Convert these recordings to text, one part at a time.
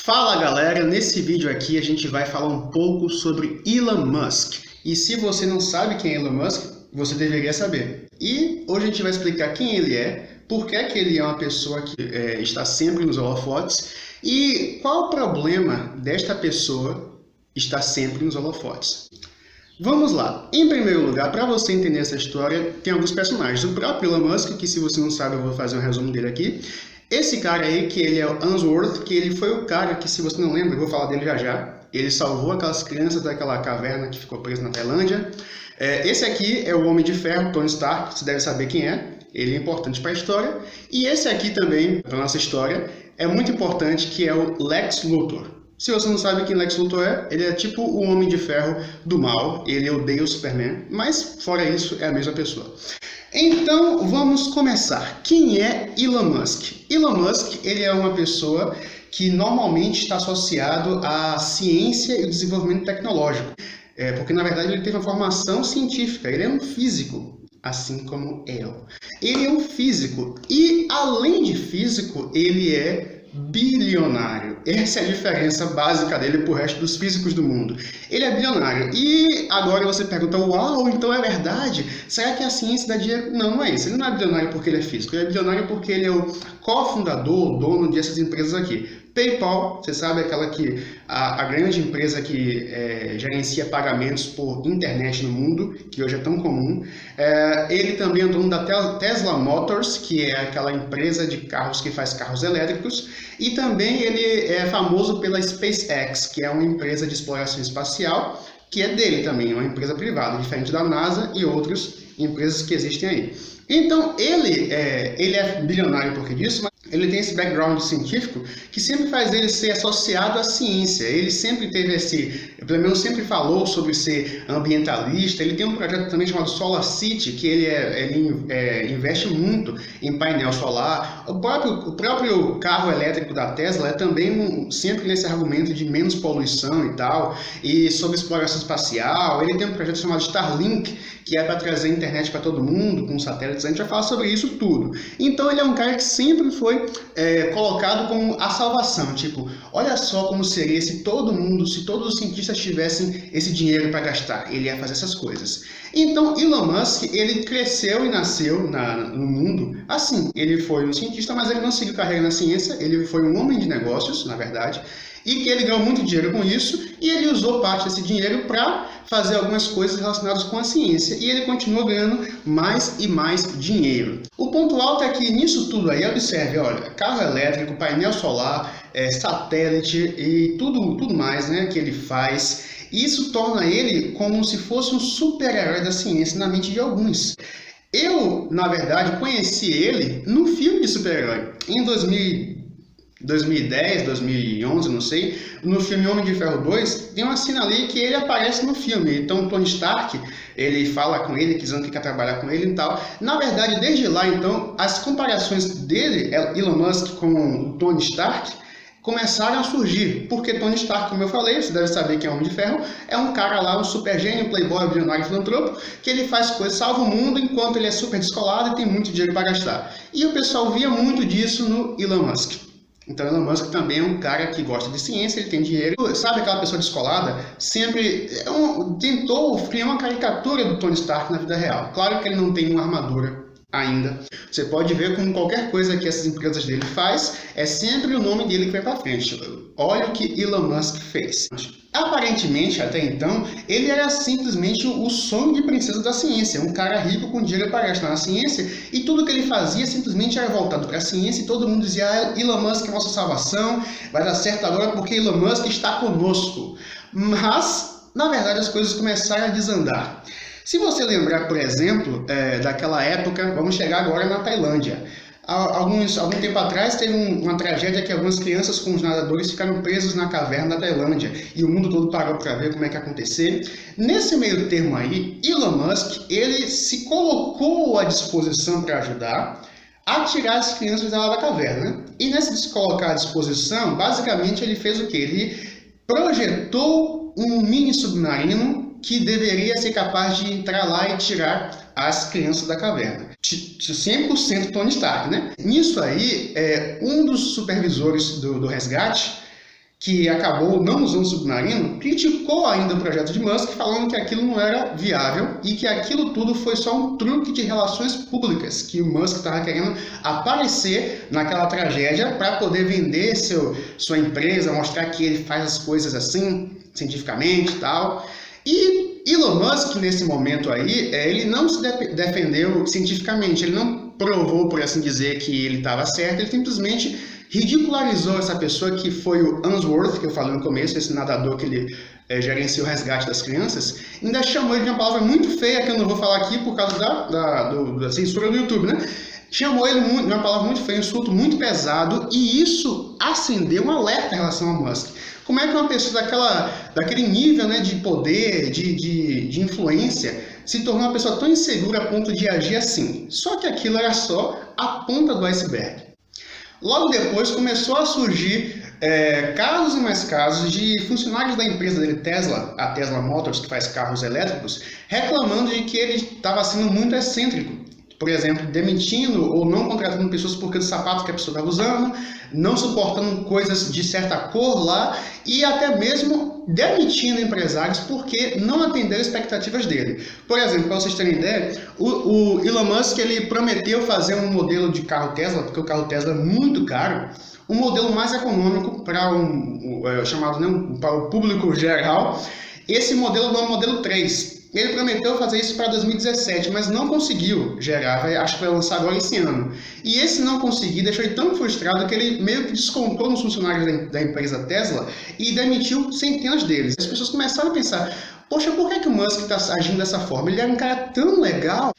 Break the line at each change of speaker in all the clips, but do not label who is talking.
Fala galera, nesse vídeo aqui a gente vai falar um pouco sobre Elon Musk. E se você não sabe quem é Elon Musk, você deveria saber. E hoje a gente vai explicar quem ele é, por que ele é uma pessoa que está sempre nos holofotes e qual o problema desta pessoa estar sempre nos holofotes. Vamos lá. Em primeiro lugar, para você entender essa história, tem alguns personagens. O próprio Elon Musk, que se você não sabe eu vou fazer um resumo dele aqui. Esse cara aí, que ele é o Unsworth, que ele foi o cara que, se você não lembra, eu vou falar dele já já. Ele salvou aquelas crianças daquela caverna que ficou presa na Tailândia. Esse aqui é o Homem de Ferro, Tony Stark, você deve saber quem é. Ele é importante para a história. E esse aqui também, para a nossa história, é muito importante, que é o Lex Luthor. Se você não sabe quem Lex Luthor é, ele é tipo o Homem de Ferro do mal. Ele odeia o Superman, mas fora isso é a mesma pessoa. Então, vamos começar. Quem é Elon Musk? Elon Musk, ele é uma pessoa que normalmente está associado à ciência e desenvolvimento tecnológico. Porque, na verdade, ele teve uma formação científica. Ele é um físico, assim como eu. Ele é um físico. E, além de físico, ele é bilionário. Essa é a diferença básica dele para o resto dos físicos do mundo. Ele é bilionário. E agora você pergunta, uau, então é verdade? Será que a ciência dá dinheiro? Não, não é isso. Ele não é bilionário porque ele é físico. Ele é bilionário porque ele é o cofundador, dono dessas empresas aqui. PayPal, você sabe, aquela que a grande empresa que gerencia pagamentos por internet no mundo, que hoje é tão comum. Ele também é dono da Tesla Motors, que é aquela empresa de carros que faz carros elétricos. E também ele é famoso pela SpaceX, que é uma empresa de exploração espacial, que é dele também, uma empresa privada, diferente da NASA e outras empresas que existem aí. Então, ele é bilionário por disso, mas ele tem esse background científico que sempre faz ele ser associado à ciência. Ele sempre teve pelo menos sempre falou sobre ser ambientalista. Ele tem um projeto também chamado Solar City, que ele investe muito em painel solar. O próprio carro elétrico da Tesla é também sempre nesse argumento de menos poluição e tal, e sobre exploração espacial. Ele tem um projeto chamado Starlink, que é para trazer internet para todo mundo, com satélites. A gente vai falar sobre isso tudo. Então ele é um cara que sempre foi colocado como a salvação. Tipo, olha só como seria se todos os cientistas tivessem esse dinheiro para gastar. Ele ia fazer essas coisas. Então, Elon Musk, ele cresceu e nasceu no mundo assim. Ele foi um cientista, mas ele não seguiu carreira na ciência. Ele foi um homem de negócios, na verdade. E que ele ganhou muito dinheiro com isso, e ele usou parte desse dinheiro para fazer algumas coisas relacionadas com a ciência, e ele continua ganhando mais e mais dinheiro. O ponto alto é que nisso tudo aí, observe, olha, carro elétrico, painel solar, satélite e tudo mais, né, que ele faz. Isso torna ele como se fosse um super-herói da ciência na mente de alguns. Eu, na verdade, conheci ele no filme de super-herói, em 2010, 2011, não sei, no filme Homem de Ferro 2, tem uma cena ali que ele aparece no filme. Então, o Tony Stark, ele fala com ele, dizendo que quer trabalhar com ele e tal. Na verdade, desde lá, então, as comparações dele, Elon Musk, com o Tony Stark, começaram a surgir. Porque Tony Stark, como eu falei, você deve saber quem é o Homem de Ferro, é um cara lá, um super gênio, playboy, bilionário, filantropo, que ele faz coisas, salva o mundo, enquanto ele é super descolado e tem muito dinheiro para gastar. E o pessoal via muito disso no Elon Musk. Então, Elon Musk também é um cara que gosta de ciência, ele tem dinheiro. Sabe aquela pessoa descolada? Sempre tentou criar uma caricatura do Tony Stark na vida real. Claro que ele não tem uma armadura ainda. Você pode ver como qualquer coisa que essas empresas dele faz, é sempre o nome dele que vai para frente. Olha o que Elon Musk fez. Aparentemente, até então, ele era simplesmente o sonho de princesa da ciência, um cara rico com dinheiro para gastar na ciência, e tudo que ele fazia simplesmente era voltado para a ciência, e todo mundo dizia, Elon Musk é nossa salvação, vai dar certo agora porque Elon Musk está conosco. Mas, na verdade, as coisas começaram a desandar. Se você lembrar, por exemplo, daquela época, vamos chegar agora na Tailândia. Algum tempo atrás teve uma tragédia que algumas crianças com os nadadores ficaram presos na caverna da Tailândia e o mundo todo parou para ver como é que ia acontecer. Nesse meio termo aí, Elon Musk, ele se colocou à disposição para ajudar a tirar as crianças da caverna, né? E nesse se colocar à disposição, basicamente ele fez o quê? Ele projetou um mini submarino que deveria ser capaz de entrar lá e tirar as crianças da caverna. 100% Tony Stark, né? Nisso aí, um dos supervisores do resgate, que acabou não usando o submarino, criticou ainda o projeto de Musk, falando que aquilo não era viável e que aquilo tudo foi só um truque de relações públicas, que o Musk estava querendo aparecer naquela tragédia para poder vender sua empresa, mostrar que ele faz as coisas assim, cientificamente e tal. E Elon Musk, nesse momento aí, ele não se defendeu cientificamente, ele não provou, por assim dizer, que ele estava certo, ele simplesmente ridicularizou essa pessoa que foi o Unsworth, que eu falei no começo, esse nadador que ele gerencia o resgate das crianças, ainda chamou ele de uma palavra muito feia, que eu não vou falar aqui por causa da censura do YouTube, né? Chamou ele de uma palavra muito feia, um insulto muito pesado, e isso acendeu um alerta em relação a Musk. Como é que uma pessoa daquele nível, né, de poder, de influência, se tornou uma pessoa tão insegura a ponto de agir assim? Só que aquilo era só a ponta do iceberg. Logo depois começou a surgir casos e mais casos de funcionários da empresa dele, Tesla, a Tesla Motors, que faz carros elétricos, reclamando de que ele estava sendo muito excêntrico. Por exemplo, demitindo ou não contratando pessoas porque dos sapatos que a pessoa estava usando, não suportando coisas de certa cor lá e até mesmo demitindo empresários porque não atenderam as expectativas dele. Por exemplo, para vocês terem ideia, o Elon Musk ele prometeu fazer um modelo de carro Tesla, porque o carro Tesla é muito caro, um modelo mais econômico para para o público geral. Esse modelo é o modelo 3. Ele prometeu fazer isso para 2017, mas não conseguiu gerar, acho que vai lançar agora esse ano. E esse não conseguir deixou ele tão frustrado que ele meio que descontou nos funcionários da empresa Tesla e demitiu centenas deles. As pessoas começaram a pensar, poxa, por que o Musk está agindo dessa forma? Ele era um cara tão legal.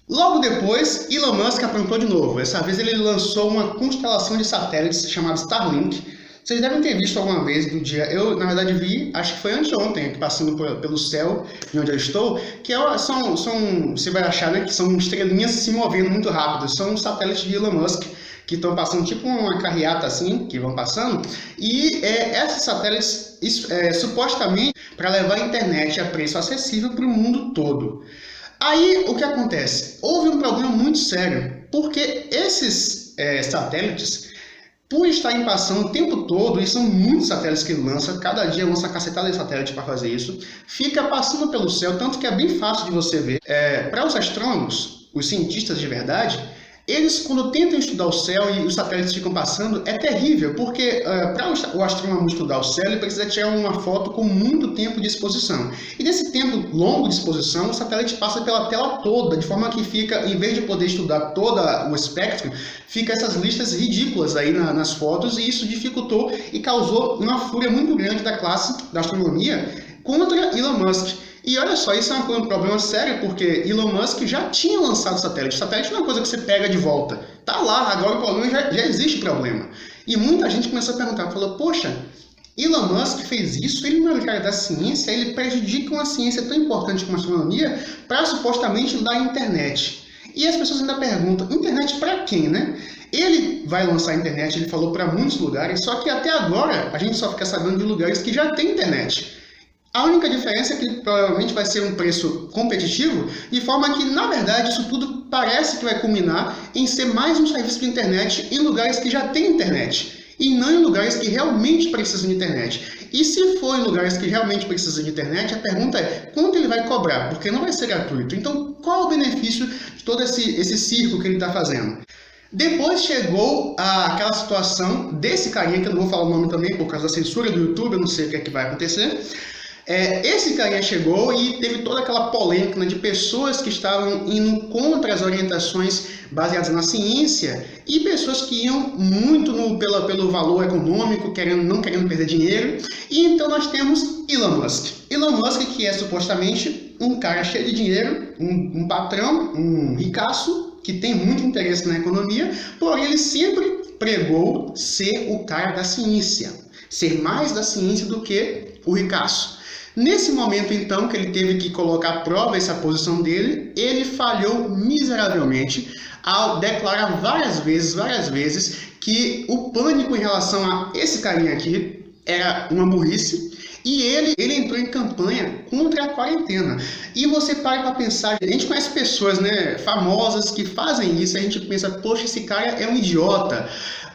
Logo depois, Elon Musk aprontou de novo. Dessa vez ele lançou uma constelação de satélites chamada Starlink. Vocês devem ter visto alguma vez do dia, eu na verdade vi, acho que foi anteontem, passando pelo céu de onde eu estou, que você vai achar, né, que são estrelinhas se movendo muito rápido, são satélites de Elon Musk, que estão passando tipo uma carreata assim, que vão passando, e esses satélites supostamente para levar a internet a preço acessível para o mundo todo. Aí o que acontece? Houve um problema muito sério, porque esses satélites, por estarem passando o tempo todo, e são muitos satélites que lança, cada dia lança uma cacetada de satélite para fazer isso, fica passando pelo céu, tanto que é bem fácil de você ver. Para os astrônomos, os cientistas de verdade, eles quando tentam estudar o céu e os satélites ficam passando, é terrível, porque para o astrônomo estudar o céu, ele precisa tirar uma foto com muito tempo de exposição. E nesse tempo longo de exposição, o satélite passa pela tela toda, de forma que fica, em vez de poder estudar todo o espectro, fica essas listas ridículas aí nas fotos, e isso dificultou e causou uma fúria muito grande da classe da astronomia contra Elon Musk. E olha só, isso é um problema sério, porque Elon Musk já tinha lançado satélite. Satélite não é uma coisa que você pega de volta. Tá lá, agora o problema já existe problema. E muita gente começou a perguntar, falou, poxa, Elon Musk fez isso, ele não é o cara da ciência, ele prejudica uma ciência tão importante como a astronomia para supostamente dar internet. E as pessoas ainda perguntam, internet para quem, né? Ele vai lançar a internet, ele falou para muitos lugares, só que até agora a gente só fica sabendo de lugares que já tem internet. A única diferença é que provavelmente vai ser um preço competitivo, de forma que, na verdade, isso tudo parece que vai culminar em ser mais um serviço de internet em lugares que já tem internet, e não em lugares que realmente precisam de internet. E se for em lugares que realmente precisam de internet, a pergunta é, quanto ele vai cobrar? Porque não vai ser gratuito. Então, qual é o benefício de todo esse circo que ele está fazendo? Depois chegou aquela situação desse carinha, que eu não vou falar o nome também por causa da censura do YouTube, eu não sei o que é que vai acontecer. Esse carinha chegou e teve toda aquela polêmica, né, de pessoas que estavam indo contra as orientações baseadas na ciência e pessoas que iam muito pelo valor econômico, não querendo perder dinheiro. E então nós temos Elon Musk. Elon Musk, que é supostamente um cara cheio de dinheiro, um patrão, um ricaço, que tem muito interesse na economia, porém ele sempre pregou ser o cara da ciência, ser mais da ciência do que o ricaço. Nesse momento, então, que ele teve que colocar à prova essa posição dele, ele falhou miseravelmente ao declarar várias vezes, que o pânico em relação a esse carinha aqui era uma burrice, e ele entrou em campanha contra a quarentena. E você para pensar, a gente conhece pessoas, né, famosas que fazem isso, a gente pensa, poxa, esse cara é um idiota.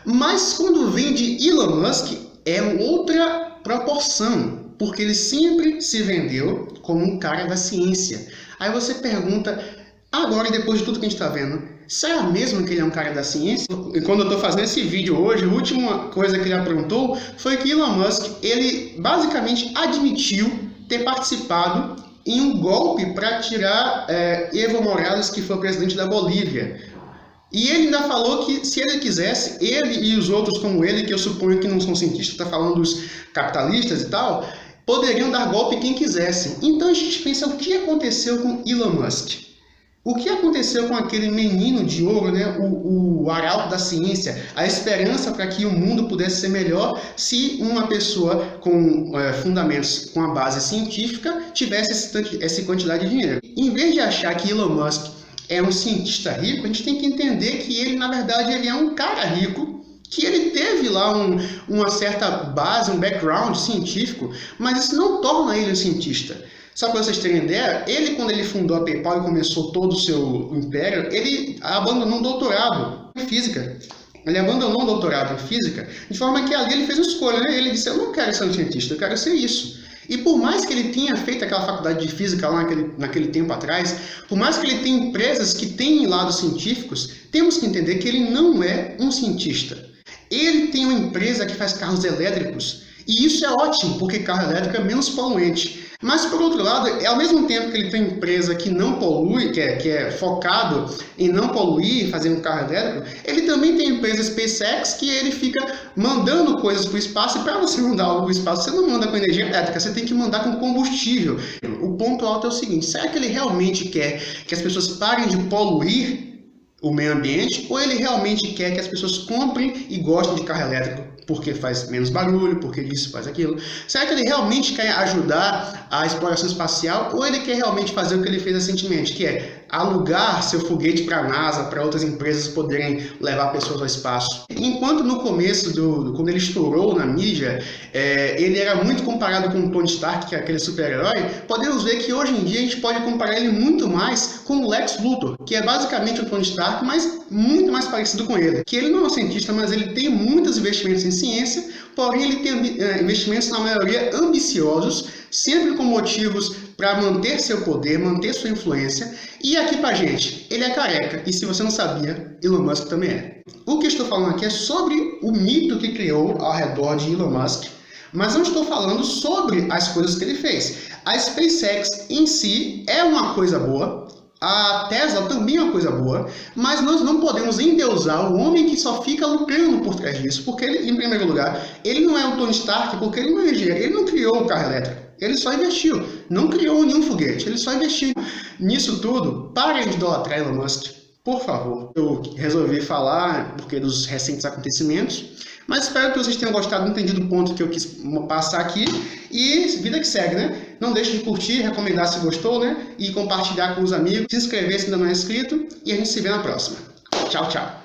Mas quando vem de Elon Musk, é outra proporção, porque ele sempre se vendeu como um cara da ciência. Aí você pergunta, agora depois de tudo que a gente está vendo, será mesmo que ele é um cara da ciência? E quando eu estou fazendo esse vídeo hoje, a última coisa que ele aprontou foi que Elon Musk, ele basicamente admitiu ter participado em um golpe para tirar Evo Morales, que foi o presidente da Bolívia. E ele ainda falou que, se ele quisesse, ele e os outros como ele, que eu suponho que não são cientistas, está falando dos capitalistas e tal, poderiam dar golpe quem quisesse. Então a gente pensa, o que aconteceu com Elon Musk? O que aconteceu com aquele menino de ouro, né? o arauto da ciência, a esperança para que o mundo pudesse ser melhor se uma pessoa com fundamentos, com a base científica, tivesse essa quantidade de dinheiro? Em vez de achar que Elon Musk é um cientista rico, a gente tem que entender que ele, na verdade, ele é um cara rico, que ele teve lá uma certa base, um background científico, mas isso não torna ele um cientista. Só para vocês terem ideia, ele, quando ele fundou a PayPal e começou todo o seu império, ele abandonou um doutorado em física. Ele abandonou um doutorado em física, de forma que ali ele fez uma escolha, né? Ele disse, eu não quero ser um cientista, eu quero ser isso. E por mais que ele tenha feito aquela faculdade de física lá naquele tempo atrás, por mais que ele tenha empresas que têm lados científicos, temos que entender que ele não é um cientista. Ele tem uma empresa que faz carros elétricos, e isso é ótimo, porque carro elétrico é menos poluente. Mas, por outro lado, ao mesmo tempo que ele tem uma empresa que não polui, que é focado em não poluir, fazendo carro elétrico, ele também tem a empresa SpaceX, que ele fica mandando coisas para o espaço, e para você mandar algo para o espaço, você não manda com energia elétrica, você tem que mandar com combustível. O ponto alto é o seguinte, será que ele realmente quer que as pessoas parem de poluir o meio ambiente, ou ele realmente quer que as pessoas comprem e gostem de carro elétrico porque faz menos barulho, porque isso, faz aquilo? Será que ele realmente quer ajudar a exploração espacial, ou ele quer realmente fazer o que ele fez recentemente, que é alugar seu foguete para a NASA, para outras empresas poderem levar pessoas ao espaço? Enquanto no começo, quando ele estourou na mídia, ele era muito comparado com o Tony Stark, que é aquele super-herói, podemos ver que hoje em dia a gente pode comparar ele muito mais com o Lex Luthor, que é basicamente o Tony Stark, mas muito mais parecido com ele. Que ele não é um cientista, mas ele tem muitos investimentos em ciência, porém ele tem investimentos, na maioria, ambiciosos, sempre com motivos para manter seu poder, manter sua influência. E aqui pra gente, ele é careca, e se você não sabia, Elon Musk também é. O que estou falando aqui é sobre o mito que criou ao redor de Elon Musk, mas não estou falando sobre as coisas que ele fez. A SpaceX em si é uma coisa boa, a Tesla também é uma coisa boa, mas nós não podemos endeusar o homem que só fica lucrando por trás disso, porque ele, em primeiro lugar, ele não é o Tony Stark, porque ele não é engenheiro, ele não criou o carro elétrico, ele só investiu, não criou nenhum foguete, ele só investiu nisso tudo. Parem de idolatrar Elon Musk, por favor. Eu resolvi falar porque dos recentes acontecimentos, mas espero que vocês tenham gostado, entendido o ponto que eu quis passar aqui. E vida que segue, né? Não deixe de curtir, recomendar se gostou, né? E compartilhar com os amigos. Se inscrever se ainda não é inscrito. E a gente se vê na próxima. Tchau, tchau.